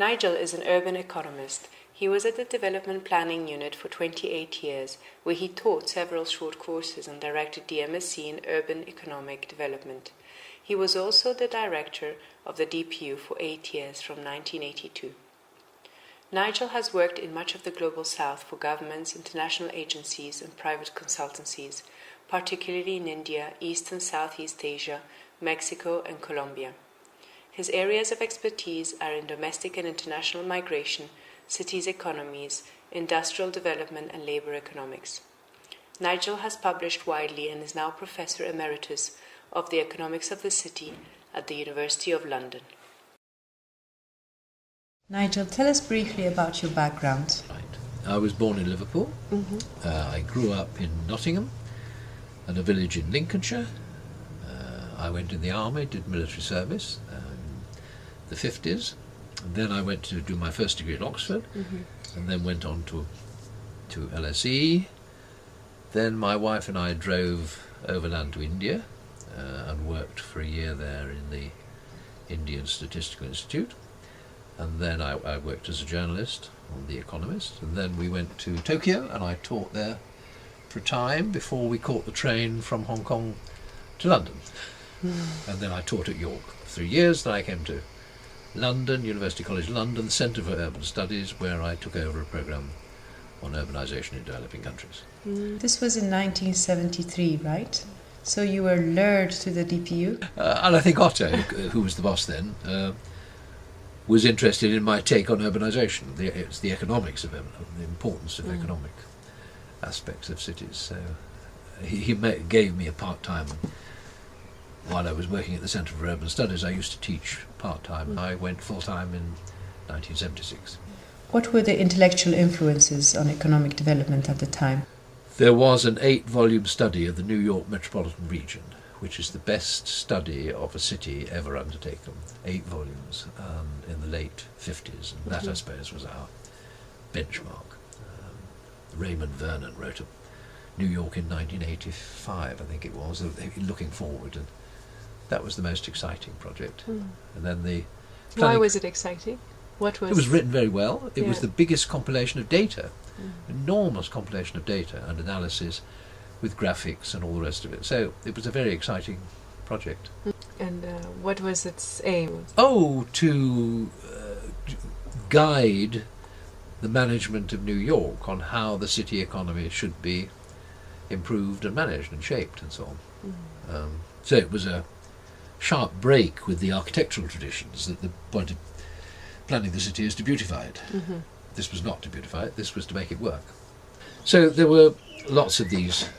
Nigel is an urban economist. He was at the Development Planning Unit for 28 years, where he taught several short courses and directed the MSc in Urban Economic Development. He was also the director of the DPU for 8 years from 1982. Nigel has worked in much of the Global South for governments, international agencies and private consultancies, particularly in India, East and Southeast Asia, Mexico and Colombia. His areas of expertise are in domestic and international migration, cities' economies, industrial development and labor economics. Nigel has published widely and is now Professor Emeritus of the Economics of the City at the University of London. Nigel, tell us briefly about your background. Right. I was born in Liverpool. I grew up in Nottingham and a village in Lincolnshire. I went in the army, did military service in the 50s. And then I went to do my first degree at Oxford and then went on to LSE. Then my wife and I drove overland to India and worked for a year there in the Indian Statistical Institute. And then I worked as a journalist on The Economist. And then we went to Tokyo and I taught there for a time before we caught the train from Hong Kong to London. And then I taught at York for 3 years. Then I came to London, University College London, the Centre for Urban Studies, where I took over a programme on urbanisation in developing countries. This was in 1973, right? So you were lured to the DPU? And I think Otto, who was the boss then, was interested in my take on urbanisation. It's the economics of urbanisation, the importance of economic aspects of cities. So he gave me a part-time. While I was working at the Centre for Urban Studies, I used to teach part-time. I went full-time in 1976. What were the intellectual influences on economic development at the time? There was an 8-volume study of the New York Metropolitan Region, which is the best study of a city ever undertaken. 8 volumes in the late 50s, and that, I suppose, was our benchmark. Raymond Vernon wrote a New York in 1985, I think it was, looking forward, and that was the most exciting project. And then Why was it exciting? It was written very well. It was the biggest compilation of data, enormous compilation of data and analysis with graphics and all the rest of it. So it was a very exciting project. And what was its aim? To guide the management of New York on how the city economy should be improved and managed and shaped and so on. So it was a sharp break with the architectural traditions that the point of planning the city is to beautify it. This was not to beautify it, this was to make it work. So there were lots of these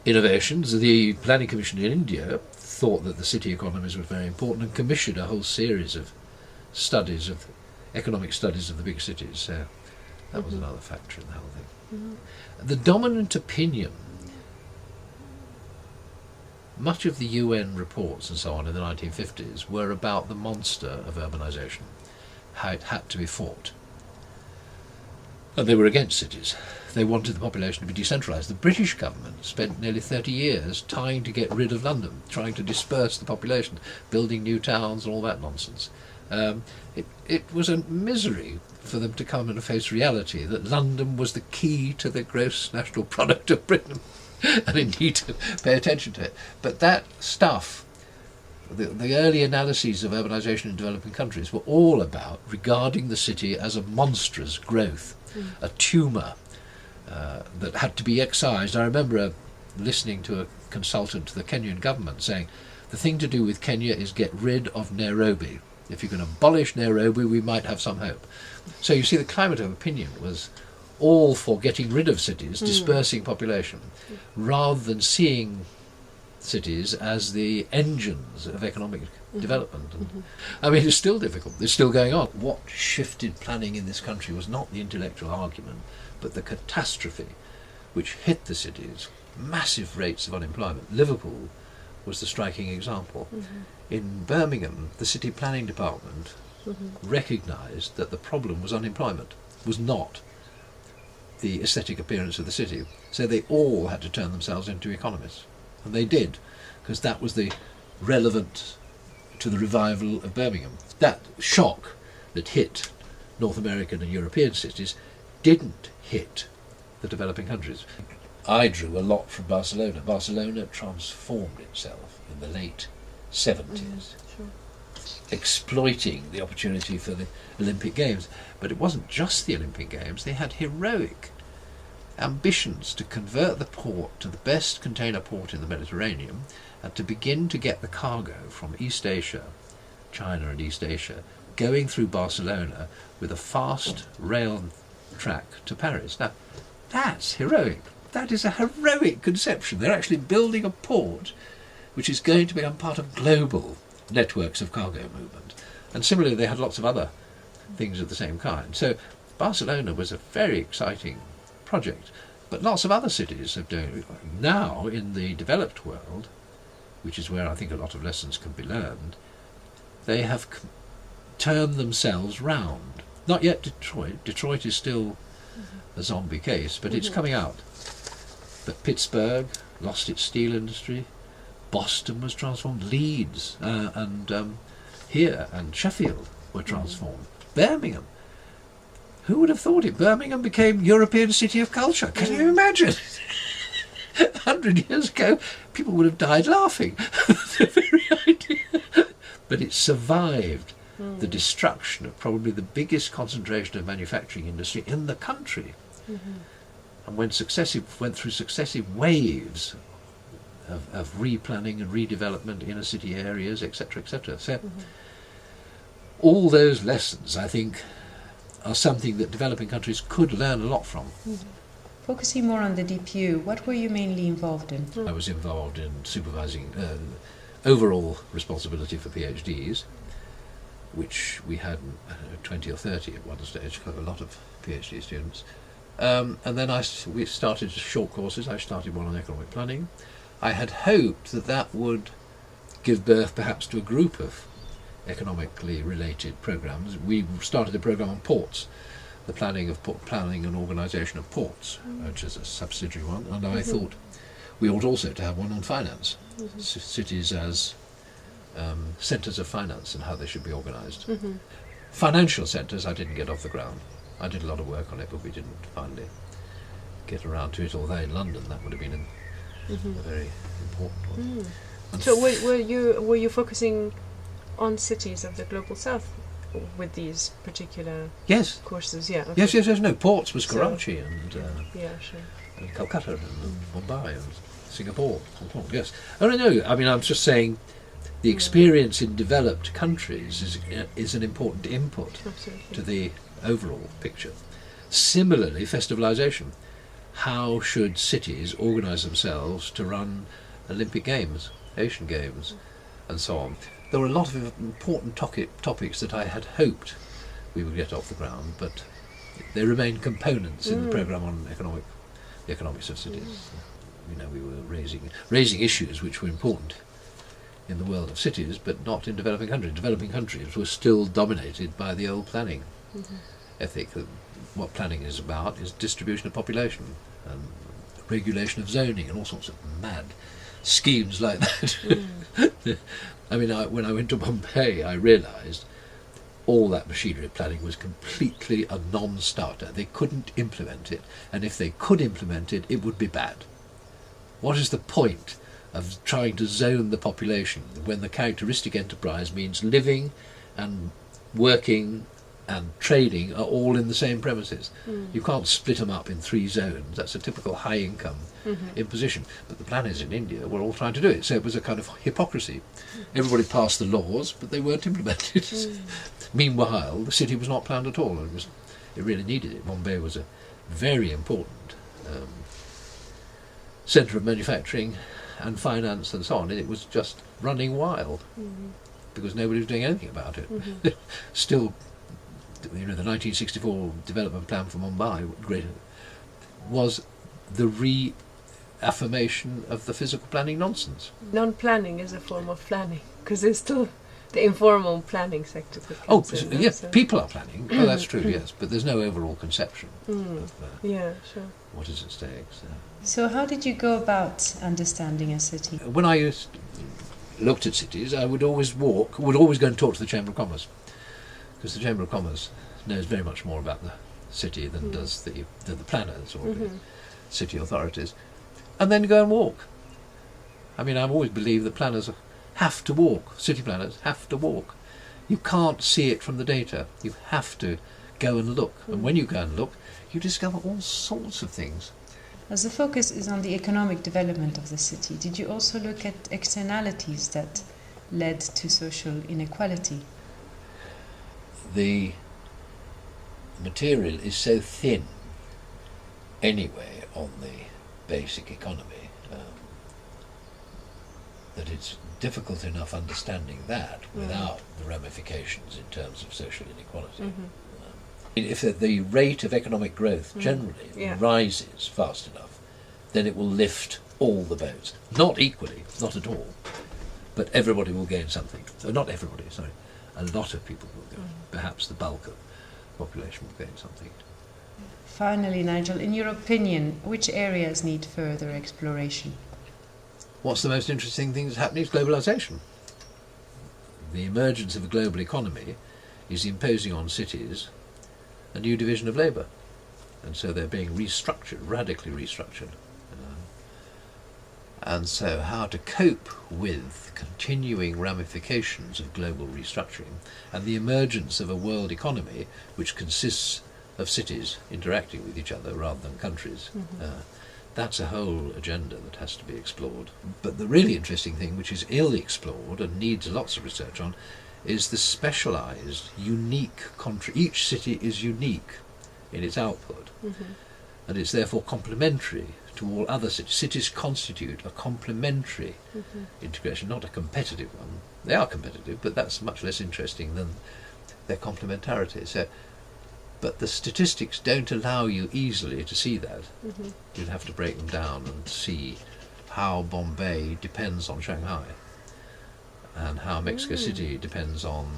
innovations. The Planning Commission in India thought that the city economies were very important and commissioned a whole series of studies, of economic studies of the big cities. So that was another factor in the whole thing. The dominant opinion, much of the UN reports and so on in the 1950s were about the monster of urbanisation, how it had to be fought. And they were against cities. They wanted the population to be decentralised. The British government spent nearly 30 years trying to get rid of London, trying to disperse the population, building new towns and all that nonsense. It was a misery for them to come and face reality that London was the key to the gross national product of Britain and indeed to pay attention to it. But that stuff, the early analyses of urbanisation in developing countries were all about regarding the city as a monstrous growth, a tumour that had to be excised. I remember listening to a consultant to the Kenyan government saying, the thing to do with Kenya is get rid of Nairobi. If you can abolish Nairobi, we might have some hope. So you see, the climate of opinion was all for getting rid of cities, dispersing population, rather than seeing cities as the engines of economic development. I mean, it's still difficult. It's still going on. What shifted planning in this country was not the intellectual argument, but the catastrophe which hit the cities, massive rates of unemployment. Liverpool was the striking example. In Birmingham, the city planning department recognised that the problem was unemployment, was not the aesthetic appearance of the city. So they all had to turn themselves into economists. And they did, because that was the relevant to the revival of Birmingham. That shock that hit North American and European cities didn't hit the developing countries. I drew a lot from Barcelona. Barcelona transformed itself in the late 70s, exploiting the opportunity for the Olympic Games. But it wasn't just the Olympic Games. They had heroic ambitions to convert the port to the best container port in the Mediterranean and to begin to get the cargo from East Asia, China and East Asia, going through Barcelona with a fast rail track to Paris. Now, that's heroic. That is a heroic conception. They're actually building a port which is going to become part of global networks of cargo movement. And similarly, they had lots of other things of the same kind. So Barcelona was a very exciting project, but lots of other cities are doing it. Now, in the developed world, which is where I think a lot of lessons can be learned, they have turned themselves round. Not yet Detroit. Detroit is still a zombie case, but it's coming out. But Pittsburgh lost its steel industry. Boston was transformed. Leeds and here and Sheffield were transformed. Birmingham. Who would have thought it? Birmingham became European City of Culture. Can you imagine? 100 years ago, people would have died laughing at the very idea. But it survived the destruction of probably the biggest concentration of manufacturing industry in the country. And went through successive waves of replanning and redevelopment, inner city areas, etc., etc. So all those lessons, I think, are something that developing countries could learn a lot from. Focusing more on the DPU, what were you mainly involved in? I was involved in supervising overall responsibility for PhDs, which we had 20 or 30 at one stage, quite a lot of PhD students. And then we started short courses. I started one on economic planning. I had hoped that would give birth perhaps to a group of economically related programs. We started a program on ports, the planning and organisation of ports, which is a subsidiary one, and I thought we ought also to have one on finance, cities as centres of finance and how they should be organised. Financial centres I didn't get off the ground. I did a lot of work on it, but we didn't finally get around to it, although in London that would have been a very important one. So were you focusing on cities of the global south with these particular courses? Yeah. Okay. Yes. No, ports was Karachi and sure. and Calcutta and Mumbai and Singapore. Hong Kong, yes. Oh no. I mean, I'm just saying, the experience in developed countries is an important input to the overall picture. Similarly, festivalisation. How should cities organise themselves to run Olympic Games, Asian Games, and so on? There were a lot of important topics that I had hoped we would get off the ground, but they remain components in the programme on the economics of cities. We were raising issues which were important in the world of cities, but not in developing countries. Developing countries were still dominated by the old planning ethic. What planning is about is distribution of population and regulation of zoning and all sorts of mad schemes like that. I mean, when I went to Bombay, I realised all that machinery of planning was completely a non-starter. They couldn't implement it, and if they could implement it, it would be bad. What is the point of trying to zone the population when the characteristic enterprise means living and working and trading are all in the same premises? You can't split them up in 3 zones. That's a typical high-income imposition. But the planners in India were all trying to do it, so it was a kind of hypocrisy. Everybody passed the laws, but they weren't implemented. Meanwhile, the city was not planned at all, and it really needed it. Bombay was a very important centre of manufacturing and finance and so on, and it was just running wild because nobody was doing anything about it. Still, the 1964 development plan for Mumbai was the reaffirmation of the physical planning nonsense. Non-planning is a form of planning, because there's still the informal planning sector. People are planning. Oh, that's true, yes, but there's no overall conception of what is at stake. So how did you go about understanding a city? When I looked at cities, I would always go and talk to the Chamber of Commerce, because the Chamber of Commerce knows very much more about the city than does the planners or the city authorities, and then go and walk. I mean, I've always believed that planners have to walk, city planners have to walk. You can't see it from the data. You have to go and look, and when you go and look, you discover all sorts of things. As the focus is on the economic development of the city, did you also look at externalities that led to social inequality? The material is so thin anyway on the basic economy that it's difficult enough understanding that without the ramifications in terms of social inequality. If the rate of economic growth generally rises fast enough, then it will lift all the boats. Not equally, not at all, but everybody will gain something. So not everybody, sorry. A lot of people will gain. Perhaps the bulk of the population will gain something. Finally, Nigel, in your opinion, which areas need further exploration? What's the most interesting thing that's happening is globalization. The emergence of a global economy is imposing on cities a new division of labour, and so they're being restructured, radically restructured. And so how to cope with continuing ramifications of global restructuring and the emergence of a world economy which consists of cities interacting with each other rather than countries, that's a whole agenda that has to be explored. But the really interesting thing, which is ill-explored and needs lots of research on, is the specialised, unique each city is unique in its output, and it's therefore complementary to all other cities. Cities constitute a complementary integration, not a competitive one. They are competitive, but that's much less interesting than their complementarity. So, but the statistics don't allow you easily to see that. You'd have to break them down and see how Bombay depends on Shanghai, and how Mexico City depends on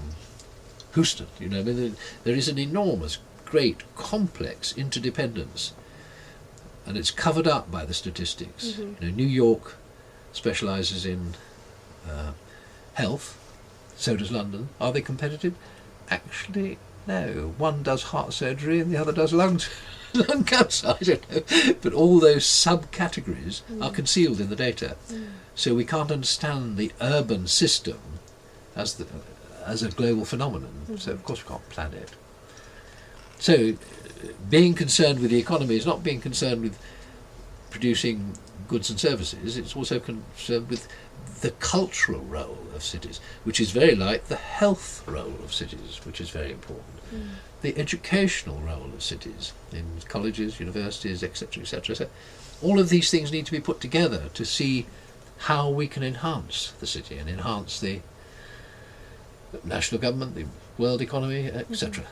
Houston. You know, I mean, there is an enormous, great, complex interdependence, and it's covered up by the statistics. You know, New York specialises in health, so does London. Are they competitive? Actually, no. One does heart surgery and the other does lung cancer, I don't know. But all those subcategories are concealed in the data. So we can't understand the urban system as a global phenomenon. So of course we can't plan it. So being concerned with the economy is not being concerned with producing goods and services, it's also concerned with the cultural role of cities, which is very like the health role of cities, which is very important. The educational role of cities in colleges, universities, etc., etc. So all of these things need to be put together to see how we can enhance the city and enhance the national government, the world economy, etc.